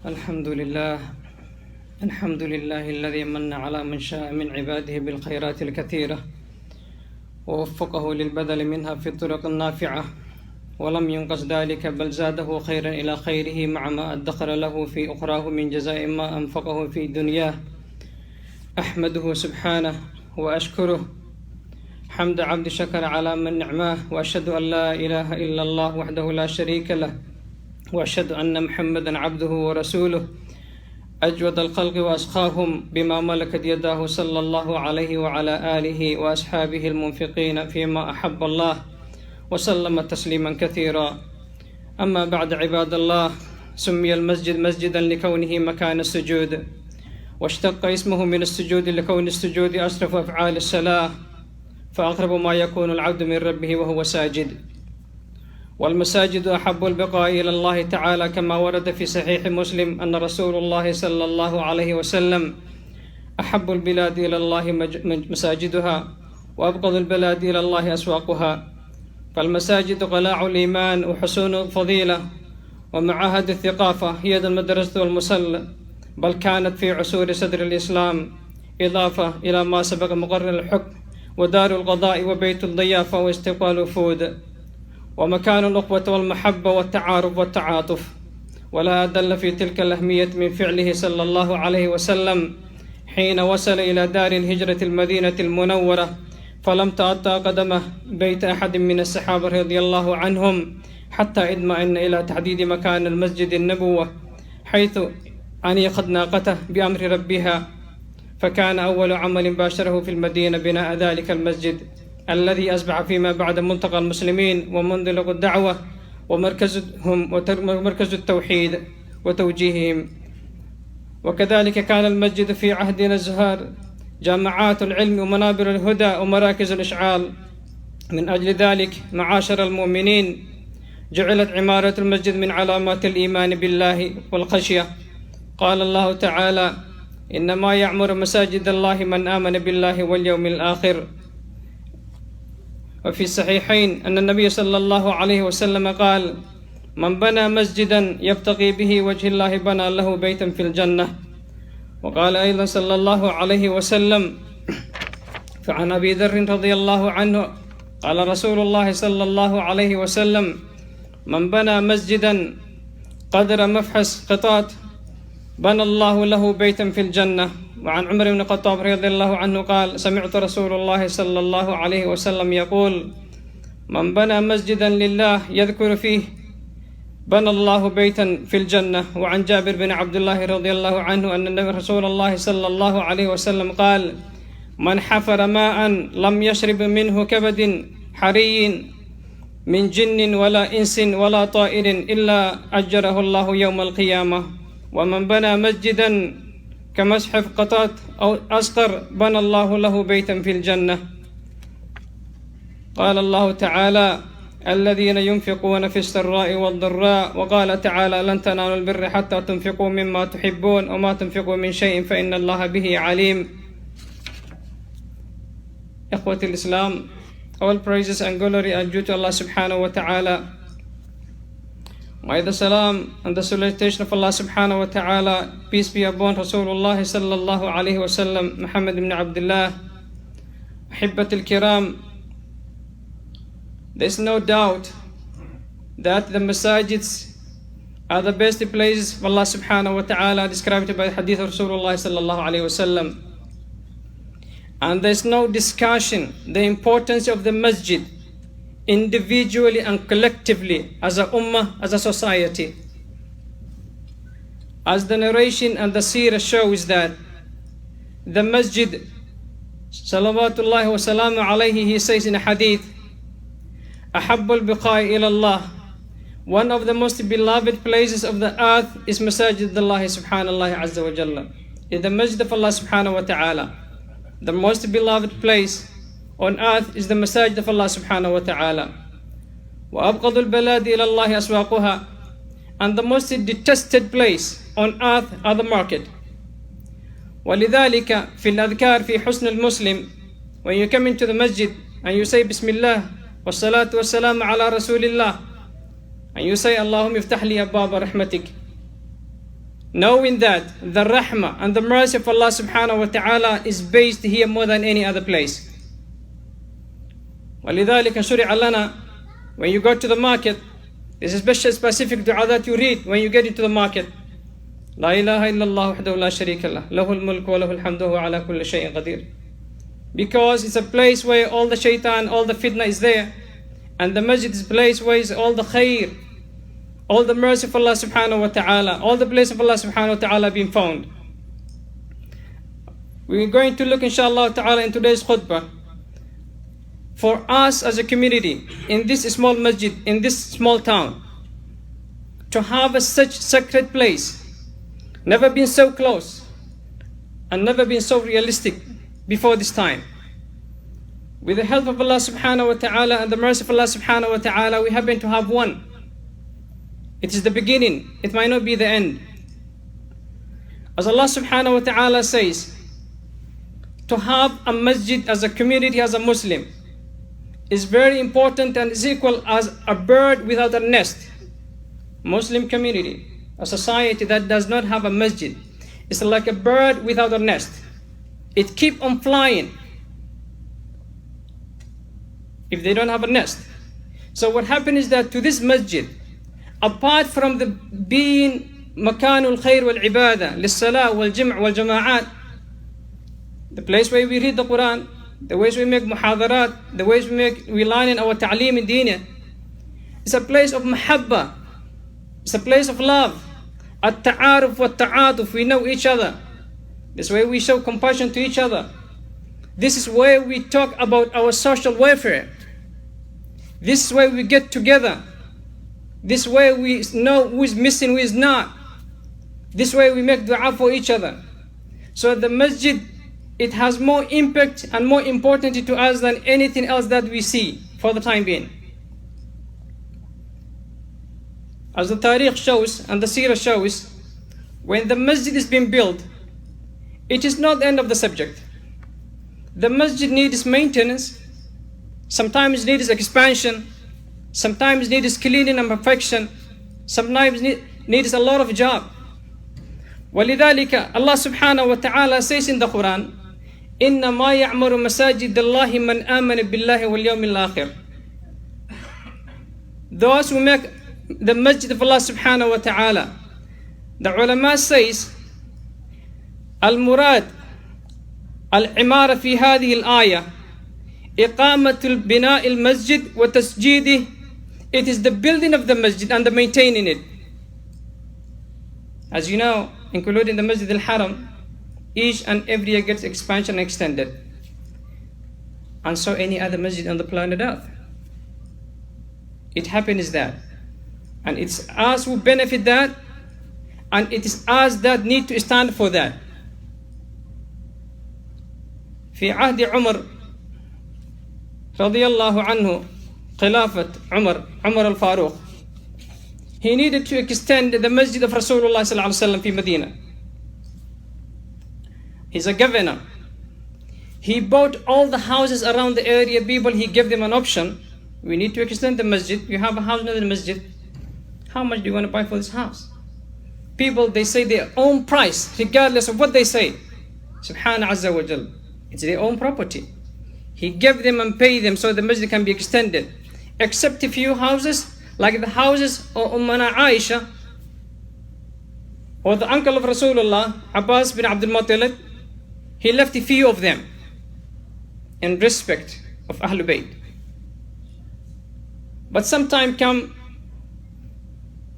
الحمد لله الذي من على من شاء من عباده بالخيرات الكثيرة ووفقه للبذل منها في الطرق النافعة، ولم ينقص ذلك بل زاده خيرا إلى خيره مع ما أدخر له في أخراه من جزاء ما أنفقه في دنياه. أحمده سبحانه وأشكره حمد عبد شكر على من نعماه، وأشهد أن لا إله إلا الله وحده لا شريك له، وأشهد أن محمدا عبده ورسوله أجود الخلق وأسخاهم بما ملكت يداه صلى الله عليه وعلى آله وأصحابه المنفقين فيما أحب الله، وسلم تسليما كثيرا. أما بعد، عباد الله، سمي المسجد مسجدا لكونه مكان السجود، واشتق اسمه من السجود لكون السجود أشرف أفعال الصلاة، فأقرب ما يكون العبد من ربه وهو ساجد. والمساجد أحب البقاء إلى الله تعالى، كما ورد في صحيح مسلم أن رسول الله صلى الله عليه وسلم أحب البلاد إلى الله مساجدها، وأبغض البلاد إلى الله أسواقها. فالمساجد قلاع الإيمان وحصون الفضيلة ومعاهد الثقافة، هي المدرسة والمصلى، بل كانت في عصور صدر الإسلام إضافة إلى ما سبق مقرر الحكم ودار القضاء وبيت الضيافة واستقبال الوفود، ومكان الأخوة والمحبة والتعارف والتعاطف. ولا أدل في تلك الأهمية من فعله صلى الله عليه وسلم حين وصل إلى دار الهجرة المدينة المنورة، فلم تأتى قدمه بيت أحد من الصحابة رضي الله عنهم حتى اطمأن إلى تحديد مكان المسجد النبوة، حيث أنيقت ناقته بأمر ربها، فكان أول عمل باشره في المدينة بناء ذلك المسجد الذي أصبح فيما بعد ملتقى المسلمين ومنطلق الدعوة ومركزهم ومركز التوحيد وتوجيههم. وكذلك كان المسجد في عهدنا الزهار جامعات العلم ومنابر الهدى ومراكز الإشعال. من أجل ذلك معاشر المؤمنين جعلت عمارة المسجد من علامات الإيمان بالله والخشية. قال الله تعالى: إنما يعمر مساجد الله من آمن بالله واليوم الآخر. وفي الصحيحين أن النبي صلى الله عليه وسلم قال: من بنى مسجدا يبتغي به وجه الله بنى له بيتا في الجنة. وقال أيضا صلى الله عليه وسلم: فعن أبي ذر رضي الله عنه قال رسول الله صلى الله عليه وسلم: من بنى مسجدا قدر مفحص قطات بنى الله له بيتا في الجنة. وعن عمر بن الخطاب رضي الله عنه قال: سمعت رسول الله صلى الله عليه وسلم يقول: من بنى مسجدا لله يذكر فيه بنى الله بيتا في الجنة. وعن جابر بن عبد الله رضي الله عنه أن النبي رسول الله صلى الله عليه وسلم قال: من حفر ماء لم يشرب منه كبد حري من جن ولا إنس ولا طائر إلا أجره الله يوم القيامة. ومن بنى مسجدا كمسحف قطات أو أصغر بنى الله له بيتا في الجنة. قال الله تعالى: الذين ينفقون في السراء والضراء. وقال تعالى: لن تنالوا البر حتى تنفقوا مما تحبون وما تنفقوا من شيء فإن الله به عليم. إخوة الإسلام, all praises and glory are due to Allah subhanahu wa ta'ala. May the salam and the salutation of Allah subhanahu wa ta'ala, peace be upon Rasulullah sallallahu alayhi wa sallam, Muhammad ibn Abdullah, Ahibbat al-Kiram. There is no doubt that the masajids are the best places of Allah subhanahu wa ta'ala, described by the hadith of Rasulullah sallallahu alayhi wa sallam. And there is no discussion the importance of the masjid individually and collectively as a ummah, as a society. As the narration and the seerah shows that the masjid, salawatullahi wa salamu alayhi, he says in a hadith, ahabbul biqa'i ila Allah, one of the most beloved places of the earth is masajid Allah subhanallahi azza wa jalla, is the masjid of Allah subhanahu wa ta'ala. The most beloved place on earth is the masajid of Allah subhanahu wa ta'ala. وَأَبْغَضُ الْبَلَادِ إِلَى اللَّهِ أَسْوَاقُهَا. And the most detested place on earth are the market. وَلِذَلِكَ فِي الْأَذْكَارِ فِي حُسْنِ الْمُسْلِمِ. When you come into the masjid and you say Bismillah وَالصَّلَاةُ وَالسَّلَامُ عَلَى رَسُولِ اللَّهِ, and you say Allahumma iftah li abwaba rahmatik, knowing that the rahmah and the mercy of Allah subhanahu wa ta'ala is based here more than any other place. وَلِذَلِكَ شُرِعَ لَنَا, when you go to the market, there's a specific dua that you read when you get into the market. لا إله إلا الله وحده لا شريك له له الملك وله الحمد وهو على كل شيء قدير. Because it's a place where all the shaitan, all the fitna is there, and the masjid is a place where is all the khair, all the mercy of Allah subhanahu wa ta'ala, all the blessings of Allah subhanahu wa ta'ala being found. We're going to look inshallah ta'ala in today's khutbah for us as a community in this small masjid, in this small town, to have such sacred place, never been so close and never been so realistic before this time. With the help of Allah subhanahu wa ta'ala and the mercy of Allah subhanahu wa ta'ala, we happen to have one. It is the beginning, it might not be the end. As Allah subhanahu wa ta'ala says, to have a masjid as a community, as a Muslim, is very important and is equal as a bird without a nest. Muslim community, a society that does not have a masjid, is like a bird without a nest. It keeps on flying if they don't have a nest. So what happened is that to this masjid, apart from the being makanul khair wal ibadah, lis-salah wal jam' wal jama'at, the place where we read the Quran, the ways we make muhadarat, the ways we learn in our ta'aleem in deen, it's a place of mahabba, it's a place of love, at-ta'aruf wa ta'atuf, we know each other. This way we show compassion to each other. This is where we talk about our social welfare. This is where we get together. This way we know who is missing, who is not. This way we make dua for each other. So the masjid, it has more impact and more importance to us than anything else that we see for the time being. As the tariq shows and the seerah shows, when the masjid is being built, it is not the end of the subject. The masjid needs maintenance, sometimes needs expansion, sometimes needs cleaning and perfection, sometimes needs a lot of job. وَلِذَلِكَ Allah subhanahu wa ta'ala says in the Quran, إِنَّمَا يَعْمُرُ مَسَاجِدَ اللَّهِ مَنْ آمَنَ بِاللَّهِ وَالْيَوْمِ الْآخِرِ. Those who make the masjid of Allah subhanahu wa ta'ala, the ulama says, المراد العمارة في هذه الآية إقامة البناء المسجد وتسجيده. It is the building of the masjid and the maintaining it. As you know, including the Masjid al-Haram, each and every year gets expansion and extended. And so any other masjid on the planet Earth. It happens that. And it's us who benefit that, and it is us that need to stand for that. في عهد عمر رضي الله عنه خلافة عمر الفاروق, he needed to extend the masjid of Rasulullah sallallahu alaihi wasallam في Medina. He's a governor. He bought all the houses around the area. People, he gave them an option. We need to extend the masjid. You have a house near the masjid. How much do you want to buy for this house? People, they say their own price, regardless of what they say. Subhana Azza wa Jal. It's their own property. He gave them and paid them so the masjid can be extended. Except a few houses, like the houses of Ummana Aisha, or the uncle of Rasulullah, Abbas bin Abdul Muttalib. He left a few of them in respect of Ahlul Bayt. But sometime come,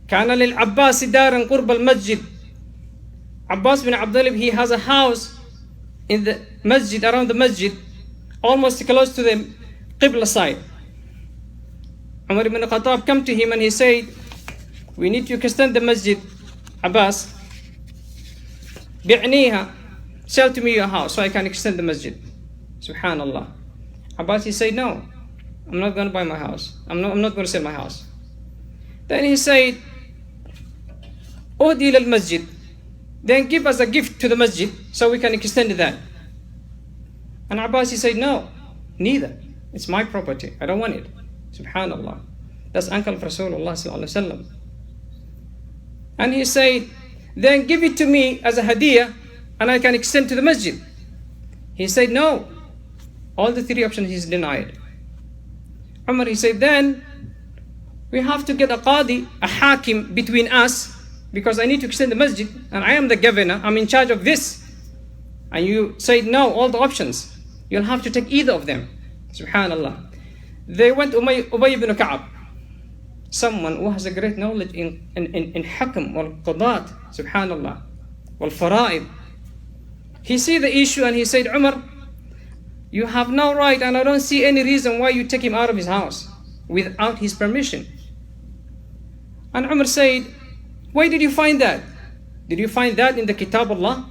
كان للعباس دارا قرب المسجد. Abbas bin Abdullah, he has a house in the masjid, around the masjid, almost close to the Qibla side. Umar ibn Khattab come to him and he said, we need to extend the masjid, Abbas. bi'niha, sell to me your house so I can extend the masjid. Subhanallah. Abbas, he said, no, I'm not going to buy my house. I'm not going to sell my house. Then he said, Uhdi lil masjid. Then give us a gift to the masjid so we can extend that. And Abbas, he said, no, neither. It's my property. I don't want it. Subhanallah. That's uncle of Rasulullah sallallahu alaihi wasallam. And he said, then give it to me as a hadiyah and I can extend to the masjid. He said no. All the three options he's denied. Umar, he said, then we have to get a qadi, a hakim between us, because I need to extend the masjid and I am the governor, I'm in charge of this. And you said no, all the options. You'll have to take either of them. Subhanallah. They went Ubay ibn Ka'ab, someone who has a great knowledge in hukm wal qadat, subhanallah, wal fara'id. He see the issue and he said, Umar, you have no right and I don't see any reason why you take him out of his house without his permission. And Umar said, where did you find that? Did you find that in the Kitab Allah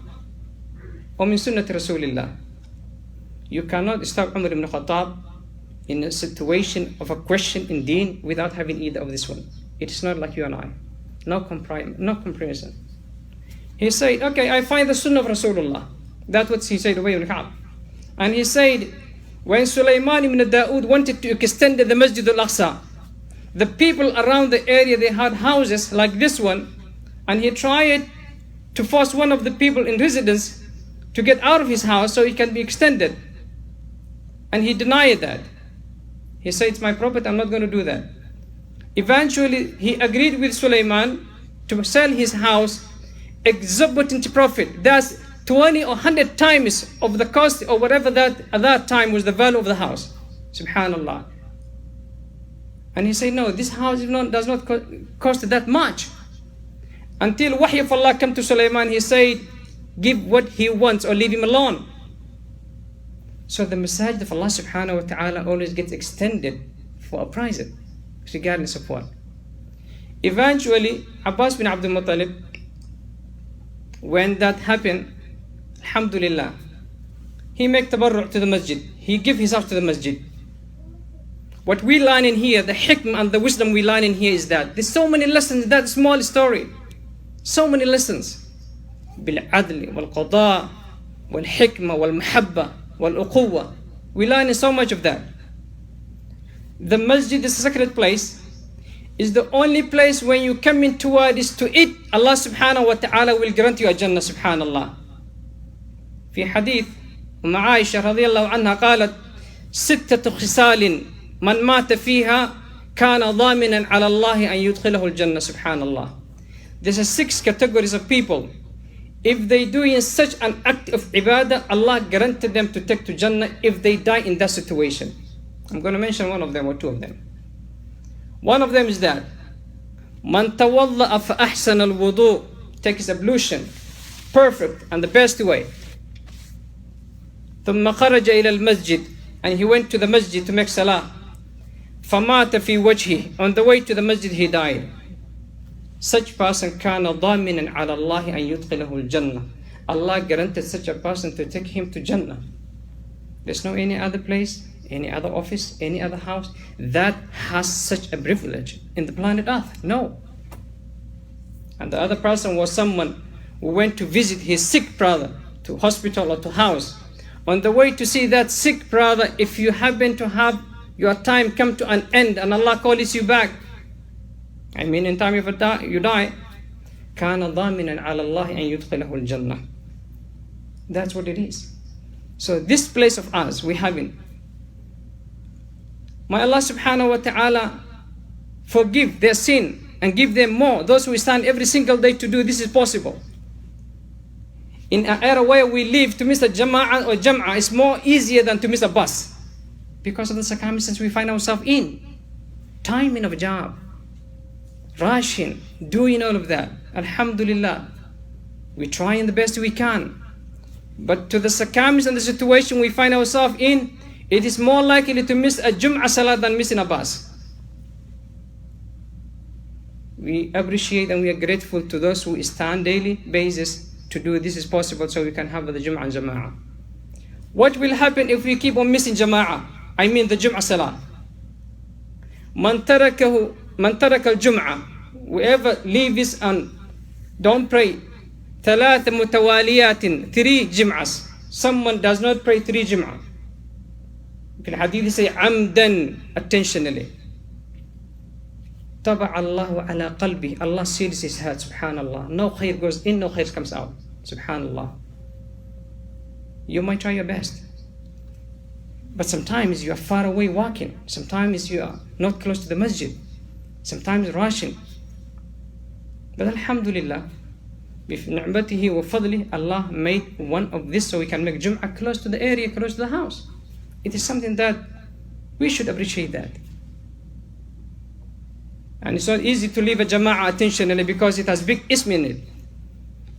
or min Sunnat Rasulillah? You cannot stop Umar ibn Khattab in a situation of a question in deen without having either of this one. It is not like you and I. No comparison. He said, okay, I find the Sunnah of Rasulullah. That's what he said, Ubay ibn Ka'ab. And he said, when Sulaiman ibn Dawood wanted to extend the Masjid al-Aqsa, the people around the area, they had houses like this one, and he tried to force one of the people in residence to get out of his house so it can be extended. And he denied that. He said, it's my property, I'm not going to do that. Eventually, he agreed with Sulaiman to sell his house exorbitant profit. That's 20 or 100 times of the cost or whatever that at that time was the value of the house. Subhanallah. And he said, no, this house does not cost that much. Until Wahy of Allah came to Sulaiman, he said, give what he wants or leave him alone. So the masajid of Allah subhanahu wa ta'ala always gets extended for a price, regardless of what. Eventually, Abbas bin Abdul Muttalib, when that happened, alhamdulillah, he made tabarru' to the masjid. He gave his house to the masjid. What we learn in here, the hikmah and the wisdom we learn in here is that there's so many lessons in that small story. So many lessons. Bil-adli, wal-qada, wal-hikmah, wal-muhabba, wal-uquwa. We learn so much of that. The masjid is a sacred place. Is the only place when you come in towards to it, Allah subhanahu wa ta'ala will grant you a Jannah, subhanallah. في حديث أم عائشة رضي الله عنها قالت ستة خصال من مات فيها كان ضامنا على الله أن يدخله الجنة سبحان الله. There's 6 categories of people. If they do in such an act of ibadah, Allah granted them to take to Jannah if they die in that situation. I'm going to mention one of them or two of them. One of them is that من توضأ فأحسن الوضوء, take his ablution perfect and the best way. ثم خرج إلى المسجد, and he went to the masjid to make salah. فمات في وجهه, on the way to the masjid he died. Such person كان ضامنا على الله أن يدخله الجنة. Allah granted such a person to take him to Jannah. There's no any other place, any other office, any other house that has such a privilege in the planet Earth. No. And the other person was someone who went to visit his sick brother to hospital or to house. On the way to see that sick brother, if you happen to have your time come to an end and Allah calls you back, I mean in time you die, كان ضامنا على الله أن يدخله الجنة. That's what it is. So this place of ours, we have it. May Allah subhanahu wa ta'ala forgive their sin and give them more. Those who stand every single day to do this is possible. In an era where we live, to miss a jama'ah or jam'ah is more easier than to miss a bus because of the circumstances we find ourselves in. Timing of a job, rushing, doing all of that. Alhamdulillah, we try in the best we can. But to the circumstances and the situation we find ourselves in, it is more likely to miss a Jum'ah Salah than missing a bus. We appreciate and we are grateful to those who stand daily basis to do this is possible so we can have the Jum'ah and Jama'ah. What will happen if we keep on missing Jama'ah? I mean the Jum'ah Salah. Man taraka al-Jum'ah, whoever leaves and don't pray, ثلاث متواليات, 3 Jum'ahs. Someone does not pray 3 Jum'ah. In the hadith say amdan, intentionally. طبع الله على قلبه. Allah seals his heart, subhanallah. No khair goes in, no khair comes out, subhanallah. You might try your best, but sometimes you are far away walking, sometimes you are not close to the masjid, sometimes rushing. But alhamdulillah, with ni'matihi wa fadlih, Allah made one of this so we can make Jum'ah close to the area, close to the house. It is something that we should appreciate that. And it's not easy to leave a Jama'ah intentionally because it has big ism in it.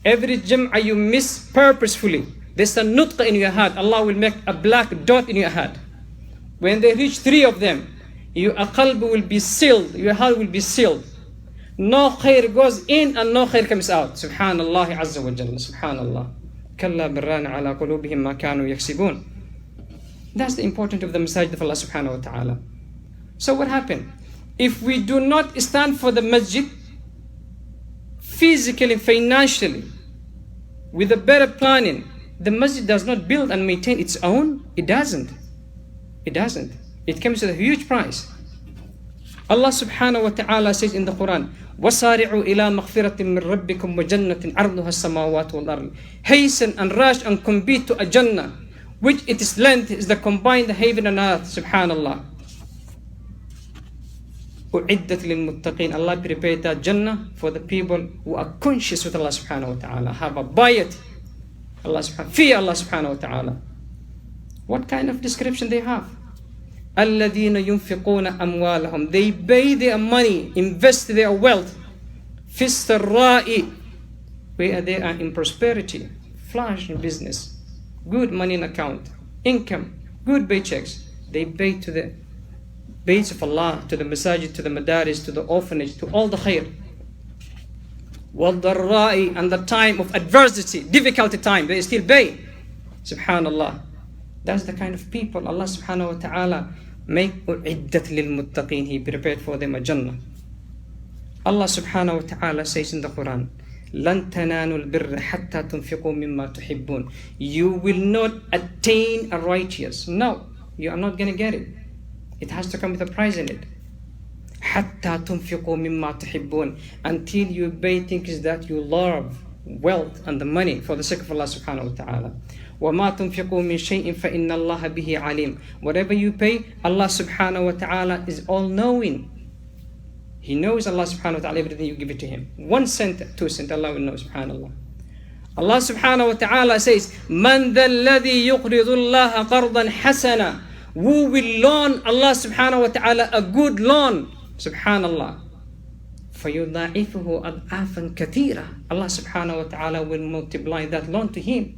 Every Jam'ah you miss purposefully, there's a nutqa in your heart. Allah will make a black dot in your heart. When they reach 3 of them, your qalb will be sealed, your heart will be sealed. No khair goes in and no khair comes out. Subhanallah Azza wa Jalla. Subhanallah. Kalla birrana ala qulubihim ma kanu yaksibun. That's the importance of the masajid of Allah subhanahu wa ta'ala. So what happened? If we do not stand for the masjid, physically, financially, with a better planning, the masjid does not build and maintain its own. It doesn't. It doesn't. It comes with a huge price. Allah subhanahu wa ta'ala says in the Quran, وَسَارِعُوا إِلَى مَغْفِرَةٍ مِّن رَبِّكُمْ وَجَنَّةٍ عَرْضُهَا السَّمَاوَاتُ وَالْأَرْضُ. Hasten and rush and compete to a Jannah, which its length is the combined heaven and earth, subhanallah. أُعِدَّتْ لِلْمُتَّقِينَ. Allah prepared that Jannah for the people who are conscious with Allah subhanahu wa ta'ala, have a piety, fear Allah subhanahu wa ta'ala. What kind of description they have? الَّذِينَ يُنْفِقُونَ أَمْوَالَهُم. They pay their money, invest their wealth, فِي السَّرَّاءِ, where they are in prosperity, flash in business, good money in account, income, good paychecks. They pay to the baits of Allah, to the masajid, to the madaris, to the orphanage, to all the khair. وَالضَّرَّاءِ, and the time of adversity, difficulty time, they still pay. Subhanallah. That's the kind of people Allah subhanahu wa ta'ala make u'iddat lil muttaqeen. He prepared for them a Jannah. Allah subhanahu wa ta'ala says in the Quran, لَن تَنَانُوا الْبِرَّ حَتَّى تُنْفِقُوا مِمَّا تُحِبُّونَ. You will not attain a righteous. No, you are not going to get it. It has to come with a price in it. حَتَّى تُنْفِقُوا مِمَّا تُحِبُّونَ. Until you pay things that you love, wealth and the money, for the sake of Allah subhanahu wa ta'ala. وَمَا تُنْفِقُوا مِنْ شَيْءٍ فَإِنَّ اللَّهَ بِهِ عَلِيمٌ. Whatever you pay, Allah subhanahu wa ta'ala is all knowing. He knows, Allah subhanahu wa ta'ala, everything you give it to him. 1 cent, 2 cent, Allah will know, subhanallah. Allah subhanahu wa ta'ala says, مَنْ ذَا الَّذِي يُقْرِضُ اللَّهَ قَرْضًا حَسَنًا. Who will loan Allah subhanahu wa ta'ala a good loan, subhanallah. فَيُضَاعِفُهُ أَضْعَافًا كَثِيرًا. Allah subhanahu wa ta'ala will multiply that loan to him.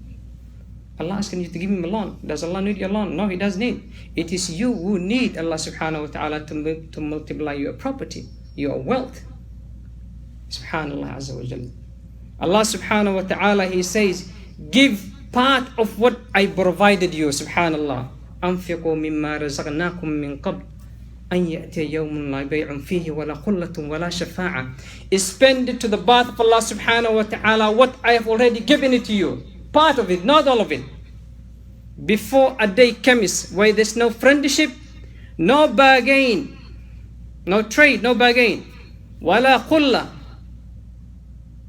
Allah asking you to give him a loan. Does Allah need your loan? No, he does need. It is you who need Allah subhanahu wa ta'ala to multiply your property, your wealth. Subhanallah Azza wa Jalla. Allah subhanahu wa ta'ala, He says, give part of what I provided you, subhanallah. أنفقوا مما رزقناكم من قبل أن يأتي يوم لا بيع فيه ولا خلة ولا شفاعة. Spend it to the path of Allah subhanahu wa ta'ala, what I have already given it to you. Part of it, not all of it. Before a day comes where there's no friendship, no bargain, no trade, no bargain. Wala khulla.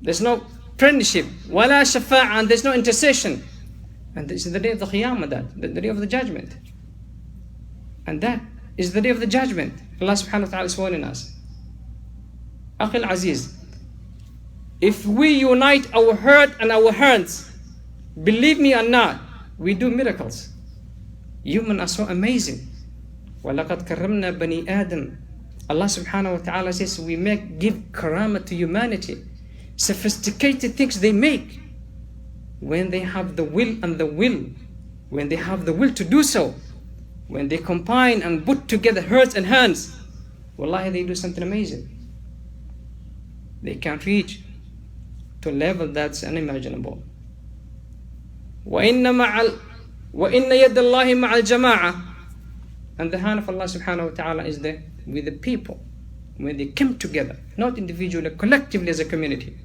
There's no friendship. Wala shafa'a, and there's no intercession. And this is the day of the Qiyamah, the day of the judgment. And that is the day of the judgment. Allah subhanahu wa ta'ala is warning us. Akhil Aziz, if we unite our heart and our hands, believe me or not, we do miracles. Humans are so amazing. وَلَقَدْ كَرَّمْنَا بَنِي آدَمَ. Allah subhanahu wa ta'ala says we give karama to humanity. Sophisticated things they make. When they have the will and the will, when they have the will to do so, when they combine and put together hearts and hands, wallahi, they do something amazing. They can reach to a level that's unimaginable. وَإِنَّ يَدَّ اللَّهِ مَعَ الْجَمَاعَةِ. And the hand of Allah subhanahu wa ta'ala is there with the people when they come together, not individually, collectively as a community.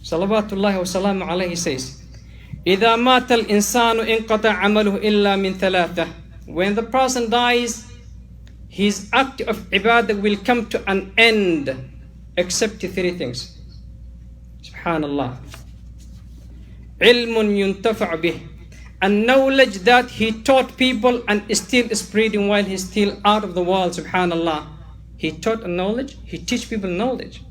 Salawatullahi wa salamu alayhi says, إِذَا مَاتَ الْإِنسَانُ إِنْقَطَعَ عَمَلُهُ إِلَّا مِنْ ثَلَاثَةٍ. When the person dies, his act of ibadah will come to an end except three things. Subhanallah. Ilmun yuntafa' bih. A knowledge that he taught people and is still spreading while he's still out of the world. Subhanallah. He taught a knowledge, he teach people knowledge.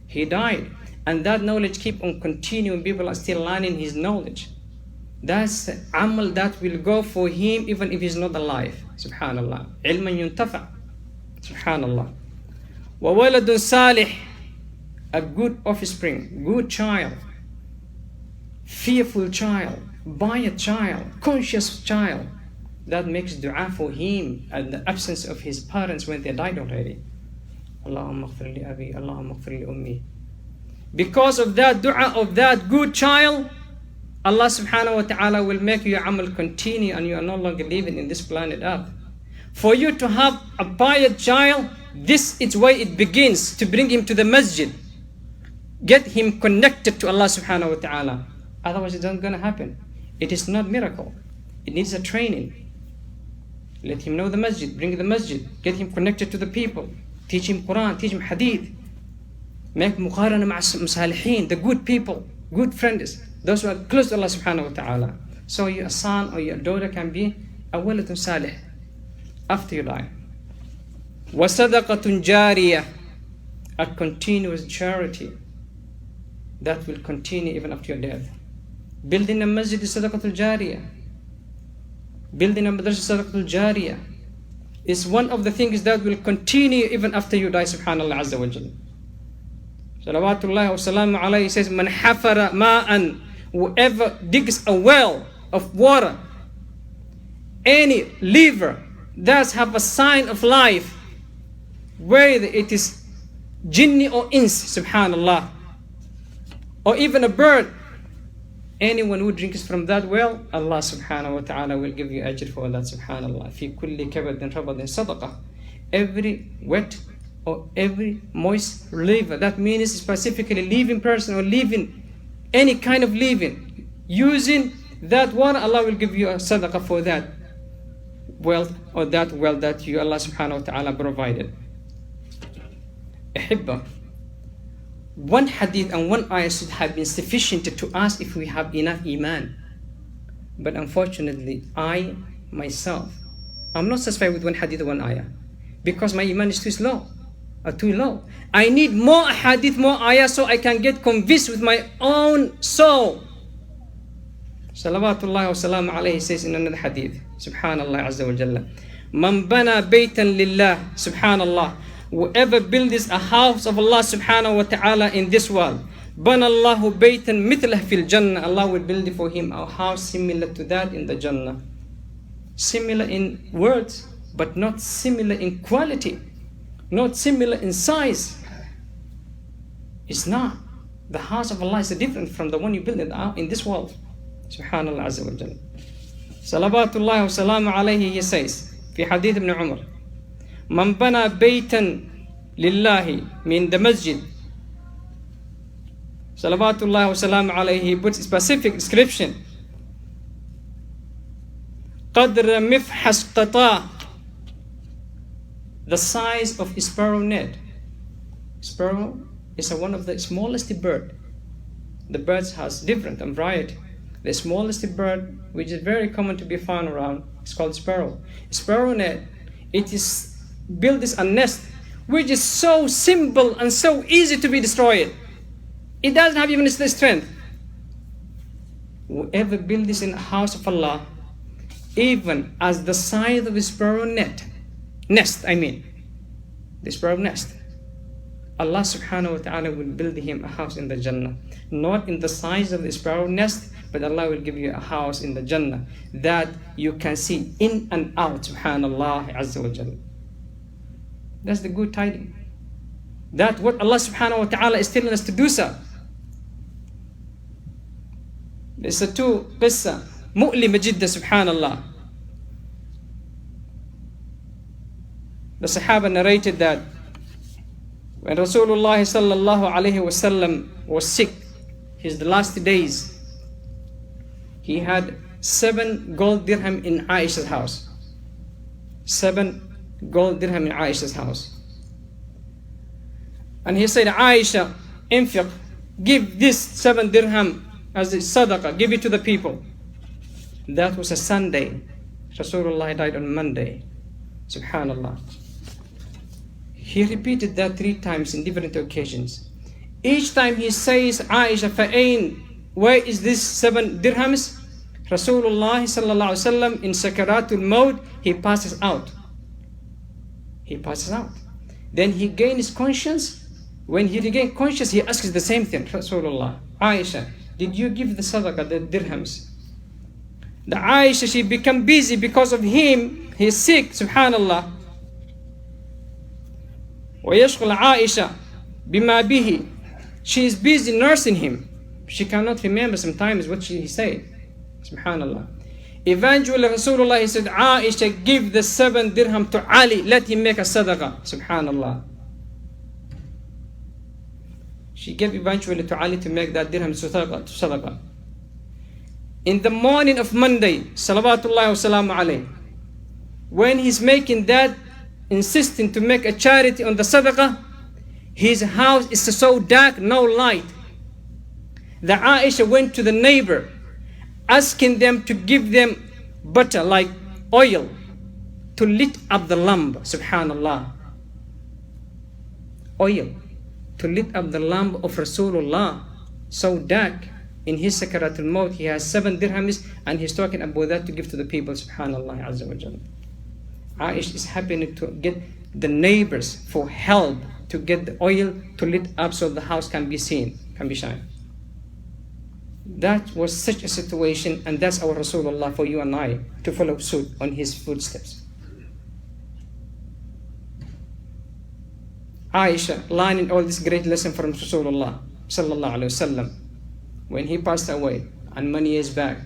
He died, and that knowledge keep on continuing. People are still learning his knowledge. That's amal that will go for him even if he's not alive. Subhanallah. Ilman yuntafa'. Subhanallah. Wa waladun salih. A good offspring, good child, fearful child, pious child, conscious child, that makes dua for him at the absence of his parents when they died already. Allahumma ighfir li abi, Allahumma ighfir li ummi. Because of that dua of that good child, Allah subhanahu wa ta'ala will make your amal continue and you are no longer living in this planet Earth. For you to have a pious child, this is why it begins, to bring him to the masjid. Get him connected to Allah subhanahu wa ta'ala. Otherwise it's not going to happen. It is not miracle. It needs a training. Let him know the masjid, bring the masjid, get him connected to the people, teach him Quran, teach him hadith, make muqarana ma'a salihin, the good people, good friends, those who are close to Allah subhanahu wa ta'ala. So your son or your daughter can be a waladun salih after you die. Wa sadaqatun jariyah, a continuous charity that will continue even after your death. Building a masjid is sadaqatul jariyah. Building a madrasa sadaqatul jariyah is one of the things that will continue even after you die. Subhanallah azza wa jalla. Salawatullahi wa salamu alayhi says, Man hafara ma'an, whoever digs a well of water, any liver that have a sign of life, whether it is jinni or ins, subhanallah, or even a bird, anyone who drinks from that well, Allah subhanahu wa ta'ala will give you ajr for that. Subhanallah. Fi kulli kabadin rabadin sadaqah. Every wet or every moist liver, that means specifically living person or living, any kind of living, using that water, Allah will give you a sadaqah for that wealth or that wealth that you, Allah subhanahu wa ta'ala, provided. Ahibba. One hadith and one ayah should have been sufficient to us if we have enough iman. But unfortunately, I, myself, I'm not satisfied with one hadith or one ayah because my iman is too slow or too low. I need more hadith, more ayah, so I can get convinced with my own soul. Salawatullah wa salam alayhi says in another hadith, Subhanallah azza wa jalla, Man bana baytan lillah, Subhanallah, whoever builds a house of Allah subhanahu wa ta'ala in this world, bana Allahu baytan mithlah fil jannah, Allah will build for him a house similar to that in the Jannah. Similar in words, but not similar in quality, not similar in size. It's not. The house of Allah is different from the one you build in this world. Subhanallah azza wa jalla. Salawatullah wa salamu alayhi, he says, fi hadith ibn Umar, Man bana baytan lillahi min the masjid. Salawatullah wa salam alayhi, he puts a specific description. Qadra mifhas qata, the size of a sparrow net. Sparrow is one of the smallest bird. The birds has different variety. The smallest bird, which is very common to be found around, is called sparrow. Sparrow net, it is build this a nest which is so simple and so easy to be destroyed. It doesn't have even the strength. Whoever builds this in the house of Allah, even as the size of a sparrow nest, the sparrow nest, Allah subhanahu wa ta'ala will build him a house in the Jannah. Not in the size of the sparrow nest, but Allah will give you a house in the Jannah that you can see in and out, subhanallah azza wa jalla. That's the good tidings. That's what Allah subhanahu wa ta'ala is telling us to do so. There's a two qissa, mu'lima jidda, subhanallah. The Sahaba narrated that when Rasulullah sallallahu alayhi wasallam was sick, the last days, he had 7 gold dirham in Aisha's house. 7 gold dirham in Aisha's house. And he said, Aisha, infiq, give this 7 dirham as a sadaqah, give it to the people. That was a Sunday. Rasulullah died on Monday. Subhanallah. He repeated that 3 times in different occasions. Each time he says, Aisha, fa'ain, where is this 7 dirhams? Rasulullah sallallahu alaihi wasallam in sakaratul maut, he passes out. He passes out. Then he gains conscience. When he regains conscience, he asks the same thing. Rasulullah, Aisha, did you give the sadaqah, the dirhams? The Aisha, she become busy because of him. He is sick, subhanallah. وَيَشْغُلْ عَائِشَةَ بِمَا بِهِ. She is busy nursing him. She cannot remember sometimes what he said. Subhanallah. Eventually Rasulullah, he said, Aisha, give the 7 dirham to Ali. Let him make a sadaqah. Subhanallah. She gave eventually to Ali to make that dirham sadaqah. In the morning of Monday, salawatullah wa salamu alayhi, when he's making that, insisting to make a charity on the sadaqah, his house is so dark, no light. The Aisha went to the neighbor, asking them to give them butter, like oil, to lit up the lamp. Subhanallah. Oil to lit up the lamp of Rasulullah. So dark. In his sakaratul maut, he has 7 dirhams, and he's talking about that to give to the people. Subhanallah azza wa jalla. Aisha is happy to get the neighbors for help to get the oil to lit up so the house can be seen, can be shine. That was such a situation, and that's our Rasulullah for you and I to follow suit on his footsteps. Aisha learning all this great lesson from Rasulullah sallallahu alaihi wasallam. When he passed away, and many years back,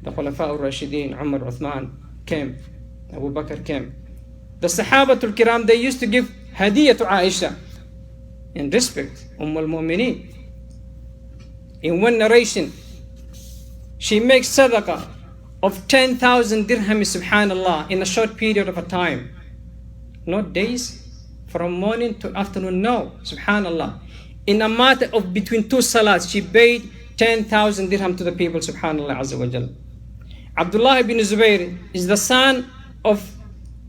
the Khulafa al-Rashideen, Umar, Uthman came, Abu Bakr came. The Sahabatul Kiram, they used to give hadiyah to Aisha in respect, al-Mu'mineen. In one narration, she makes sadaqah of 10,000 dirhams, subhanallah, in a short period of a time. Not days, from morning to afternoon, no, subhanallah. In a matter of between 2 salats, she paid 10,000 dirham to the people, subhanallah azza wa jal. Abdullah ibn Zubayr is the son of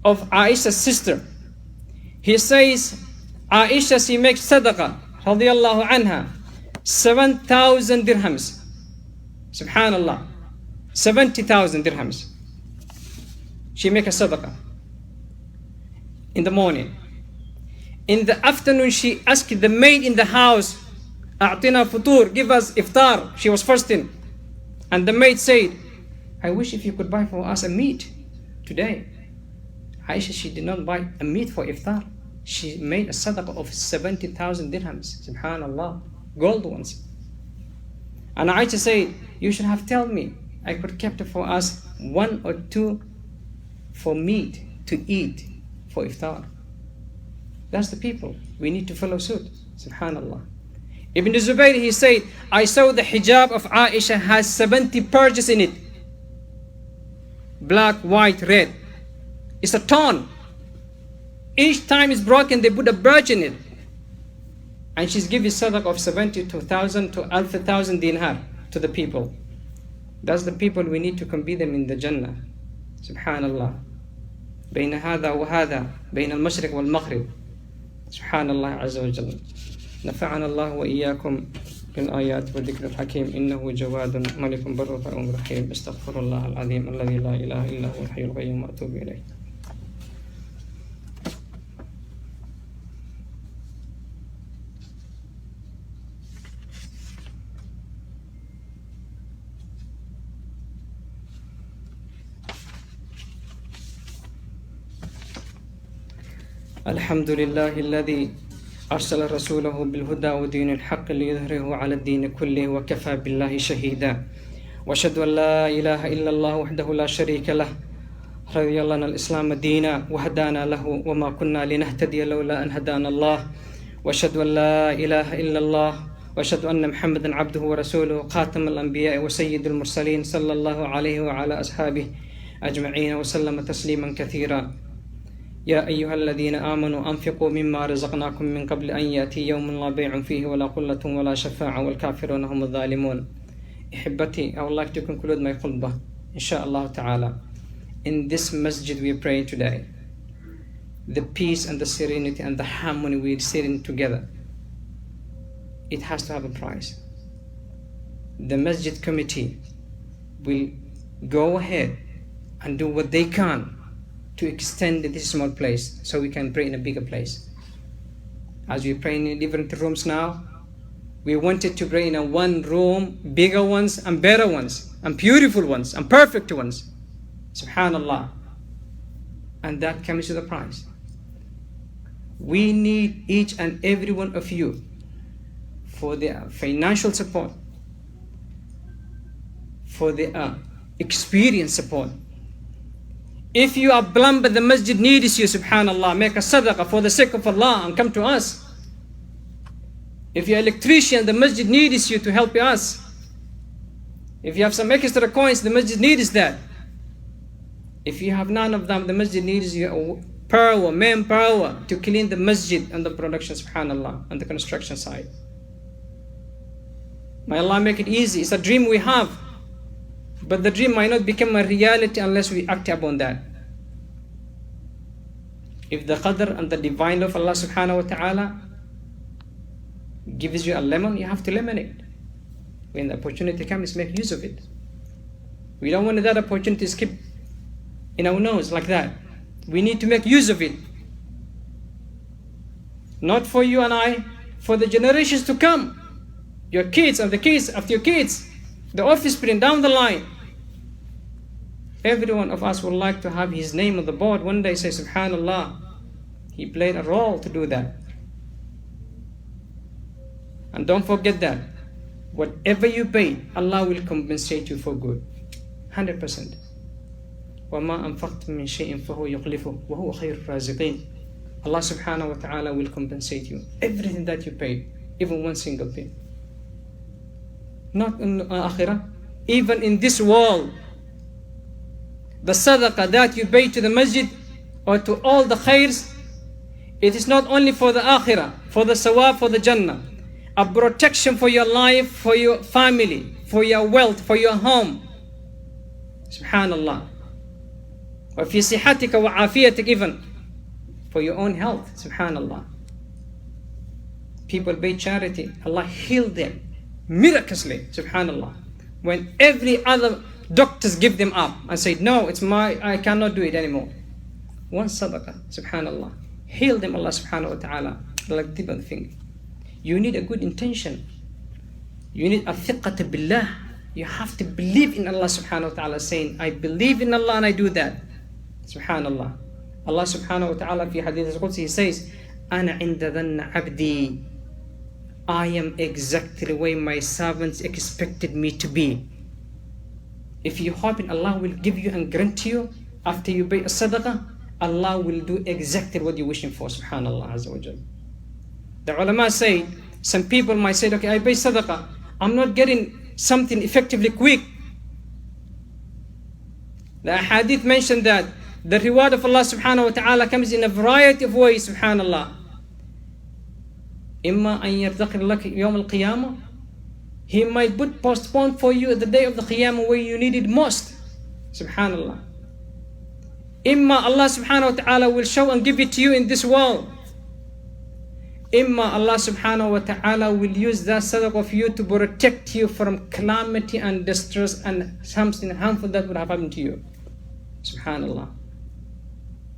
Aisha's sister. He says, Aisha, she makes sadaqah, radiyallahu anha, 7,000 dirhams. Subhanallah. 70,000 dirhams. She makes a sadaqah in the morning. In the afternoon, she asked the maid in the house, A'tina futur, give us iftar. She was fasting. And the maid said, I wish if you could buy for us a meat today. Aisha, she did not buy a meat for iftar. She made a sadaqah of 70,000 dirhams. Subhanallah. Gold ones. And Aisha said, you should have told me. I could kept it for us 1 or 2 for meat to eat for iftar. That's the people. We need to follow suit. Subhanallah. Ibn Zubayr, he said, I saw the hijab of Aisha has 70 purges in it. Black, white, red. It's a ton. Each time it's broken, they put a birch in it. And she's giving sadaqah of 72,000 to 1,000 dinar to the people. That's the people we need to compete them in the Jannah. Subhanallah. بين هذا وهذا بين المشرق والمغرب. سبحان الله عز وجل. نفعنا الله وإياكم بالآيات والذكر الحكيم إنه جواد ملك بر رحيم. استغفر الله العظيم الذي لا إله إلا هو الحي القيوم وأتوب إليه. الحمد لله الذي أرسل رسوله بالهدى ودين الحق ليظهره على الدين كله وكفى بالله شهيدا وأشهد أن لا إله إلا الله وحده لا شريك له رضي لنا الإسلام دينا وهدانا له وما كنا لنهتدي لولا أن هدانا الله وأشهد أن لا إله إلا الله وأشهد أن محمدا عبده ورسوله خاتم الأنبياء وسيد المرسلين صلى الله عليه وعلى أصحابه أجمعين وسلم تسليما كثيرا. يا أيها الذين آمنوا أنفقوا مما رزقناكم من قبل أن يأتي يوم لا بيع فيه ولا قلة ولا شفاعة والكافرون هم الظالمون. إحبتي, I would like to conclude my khutbah, inshallah ta'ala. In this masjid we pray today. The peace and the serenity and the harmony we're sitting together, it has to have a price. The masjid committee will go ahead and do what they can to extend this small place so we can pray in a bigger place. As we pray in different rooms now, we wanted to pray in a one room, bigger ones and better ones and beautiful ones and perfect ones. Subhanallah. And that comes with a price. We need each and every one of you for their financial support, for their experience support. If you are plumber, the masjid needs you, subhanallah, make a sadaqah for the sake of Allah and come to us. If you're an electrician, the masjid needs you to help us. If you have some extra coins, the masjid needs that. If you have none of them, the masjid needs you power, manpower to clean the masjid and the production, subhanallah, and the construction side. May Allah make it easy. It's a dream we have, but the dream might not become a reality unless we act upon that. If the qadr and the divine love of Allah subhanahu wa ta'ala gives you a lemon, you have to lemon it. When the opportunity comes, make use of it. We don't want that opportunity to skip in our nose like that. We need to make use of it. Not for you and I, for the generations to come. Your kids and the kids of your kids, the offspring down the line. Every one of us would like to have his name on the board one day, say subhanallah, he played a role to do that. And don't forget that whatever you pay, Allah will compensate you for good. 100%. وَمَا أَنفَقْتُم مِّن شَيْءٍ فَهُوَ يُخْلِفُهُ وَهُوَ خَيْرُ الرَّازِقِينَ. Allah subhanahu wa ta'ala will compensate you. Everything that you paid, even one single thing. Not in akhirah, even in this world. The sadaqah that you pay to the masjid or to all the khairs, it is not only for the akhirah, for the sawab, for the jannah. A protection for your life, for your family, for your wealth, for your home. Subhanallah. وفي صحتك وعافيتك, even for your own health. Subhanallah. People pay charity, Allah healed them miraculously. Subhanallah. When every other doctors give them up and say, no, I cannot do it anymore. One sadaqah, subhanallah, heal them, Allah subhanahu wa ta'ala, like tip of the finger. You need a good intention. You need a thiqat billah. You have to believe in Allah subhanahu wa ta'ala, saying, I believe in Allah and I do that. Subhanallah. Allah subhanahu wa ta'ala fi hadith al-Qudsi, he says, Ana inda dhanna abdi. I am exactly where my servants expected me to be. If you hope in Allah will give you and grant you after you pay a sadaqah, Allah will do exactly what you're wishing for. Subhanallah Azza wa Jal. The ulama say, some people might say, okay, I pay sadaqah, I'm not getting something effectively quick. The hadith mentioned that the reward of Allah subhanahu wa ta'ala comes in a variety of ways, subhanallah. Imma an yartaqir lak yawm al-qiyamah. He might postpone for you at the day of the qiyamah where you need it most. Subhanallah. Imma Allah subhanahu wa ta'ala will show and give it to you in this world. Imma Allah subhanahu wa ta'ala will use that sadaqah of you to protect you from calamity and distress and something harmful that would have happened to you. Subhanallah.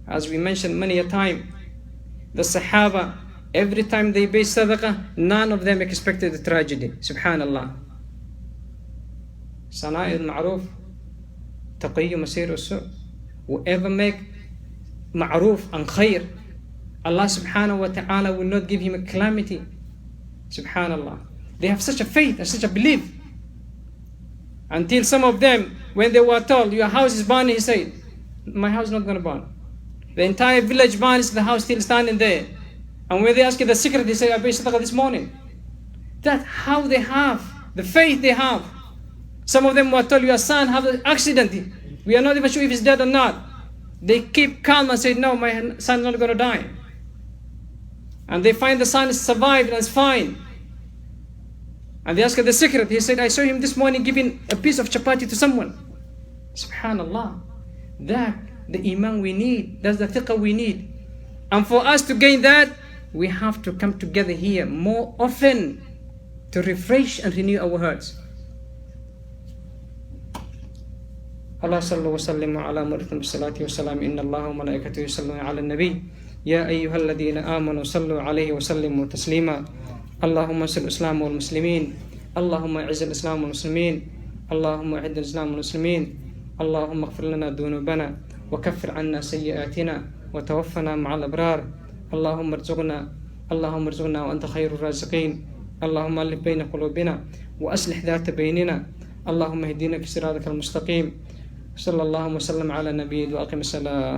As we mentioned many a time, the Sahaba, every time they pay sadaqah, none of them expected a tragedy. Subhanallah. Sana'i al-ma'ruf, taqiyyu masir al-su'. Whoever make ma'ruf and khair, Allah subhanahu wa ta'ala will not give him a calamity. Subhanallah. They have such a faith and such a belief. Until some of them, when they were told, your house is burning, he said, my house is not going to burn. The entire village burns, the house still standing there. And when they ask you the secret, they say, I paid sadaqah this morning. That's how they have, the faith they have. Some of them were told, your son had an accident. We are not even sure if he's dead or not. They keep calm and say, no, my son's not going to die. And they find the son survived and is fine. And they ask the secret. He said, I saw him this morning giving a piece of chapati to someone. Subhanallah. That the iman we need. That's the thiqah we need. And for us to gain that, we have to come together here more often to refresh and renew our hearts. Allah sallu wa sallimu ala muritum salati wa salam inna Allah wa malaikatu yusalluna ala nabi ya ayyuhal ladhina amanu sallu alayhi wa sallimu taslima Allahumma salli islam wal muslimin Allahumma a'izz al islam wal muslimin Allahumma a'id al islam wal muslimin Allahumma ighfir lana dhunubana wa kaffir 'anna sayyi'atina wa tawaffana ma'al abrar Allahumma arzuqna wa anta khairur raziqin Allahumma alif bayna qulubina wa aslih dhata baynina Allahumma ihdina fi siratikal mustaqim صلى الله وسلم على نبينا وأقم الصلاة